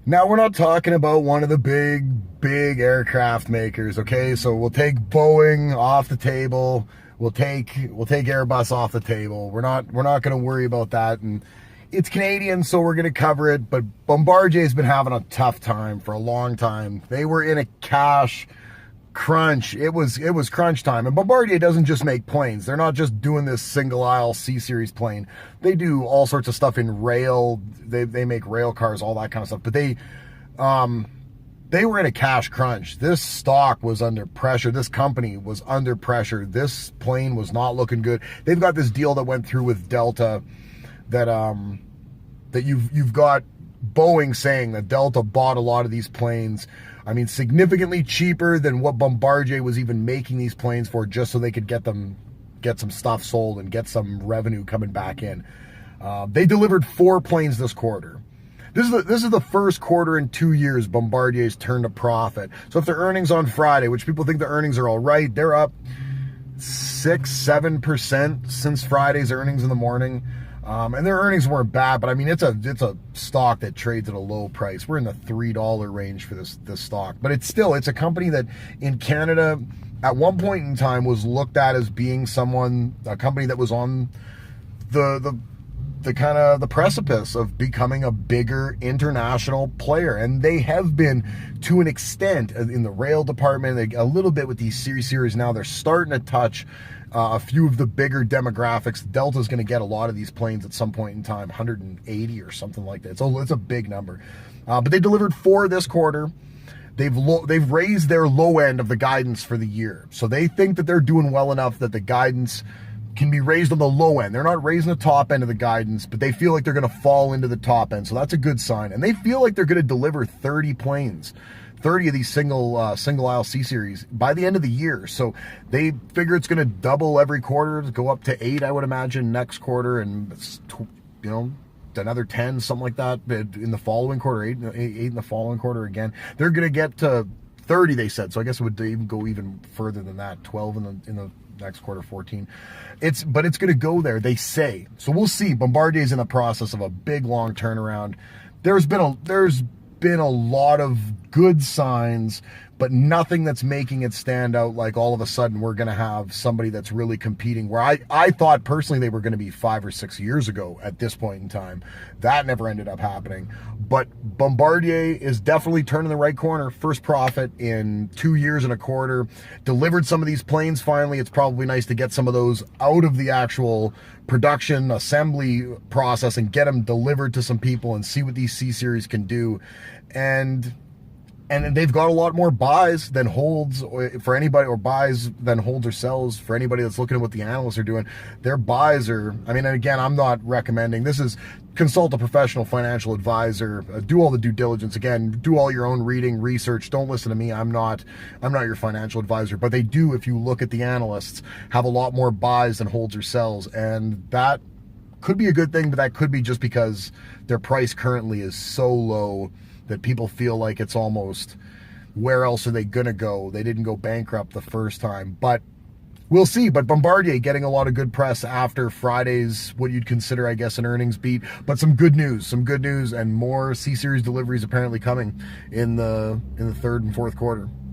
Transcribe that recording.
Now, we're not talking about one of the big aircraft makers, okay? So we'll take Boeing off the table. We'll take Airbus off the table. We're not going to worry about that. And it's Canadian, so we're going to cover it. But Bombardier's been having a tough time for a long time. They were in a cash crunch. It was crunch time. And Bombardier doesn't just make planes. They're not just doing this single aisle C series plane. They do all sorts of stuff in rail. They make rail cars, all that kind of stuff. But they were in a cash crunch. This stock was under pressure. This company was under pressure. This plane was not looking good. They've got this deal that went through with Delta that that you've got Boeing saying that Delta bought a lot of these planes. I mean, significantly cheaper than what Bombardier was even making these planes for, just so they could get some stuff sold and get some revenue coming back in. They delivered 4 planes this quarter. This is the first quarter in 2 years Bombardier's turned a profit. So if their earnings on Friday, which people think the earnings are all right, they're up 6-7% since Friday's earnings in the morning. And their earnings weren't bad, but I mean, it's a stock that trades at a low price. We're in the $3 range for this stock, but it's a company that in Canada at one point in time was looked at as being a company that was on the kind of the precipice of becoming a bigger international player. And they have been to an extent in the rail department, a little bit with these series now. They're starting to touch a few of the bigger demographics. Delta's going to get a lot of these planes at some point in time, 180 or something like that. So it's a big number. But they delivered 4 this quarter. They've raised their low end of the guidance for the year. So they think that they're doing well enough that the guidance can be raised on the low end. They're not raising the top end of the guidance, but they feel like they're going to fall into the top end. So that's a good sign. And they feel like they're going to deliver 30 planes. 30 of these single aisle C series by the end of the year. So they figure it's going to double every quarter, go up to 8, I would imagine, next quarter, and another 10, something like that in the following quarter, 8 in the following quarter again. They're going to get to 30, they said. So I guess it would even go even further than that, 12 in the next quarter, 14. But it's going to go there, they say. So we'll see. Bombardier's in the process of a big long turnaround. There's been a lot of good signs, but nothing that's making it stand out like all of a sudden we're going to have somebody that's really competing, where I thought personally they were going to be 5 or 6 years ago at this point in time. That never ended up happening. But Bombardier is definitely turning the right corner. First profit in 2 years and a quarter. Delivered some of these planes finally. It's probably nice to get some of those out of the actual production assembly process and get them delivered to some people and see what these C-Series can do. And they've got a lot more buys than holds for anybody, or buys than holds or sells for anybody that's looking at what the analysts are doing. Their buys are, I mean, and again, I'm not recommending, this is consult a professional financial advisor, do all the due diligence. Again, do all your own reading, research. Don't listen to me. I'm not your financial advisor, but they do, if you look at the analysts, have a lot more buys than holds or sells. And that could be a good thing, but that could be just because their price currently is so low that people feel like it's almost, where else are they going to go? They didn't go bankrupt the first time, but we'll see. But Bombardier getting a lot of good press after Friday's, what you'd consider, I guess, an earnings beat. But some good news, and more C-Series deliveries apparently coming in the third and fourth quarter.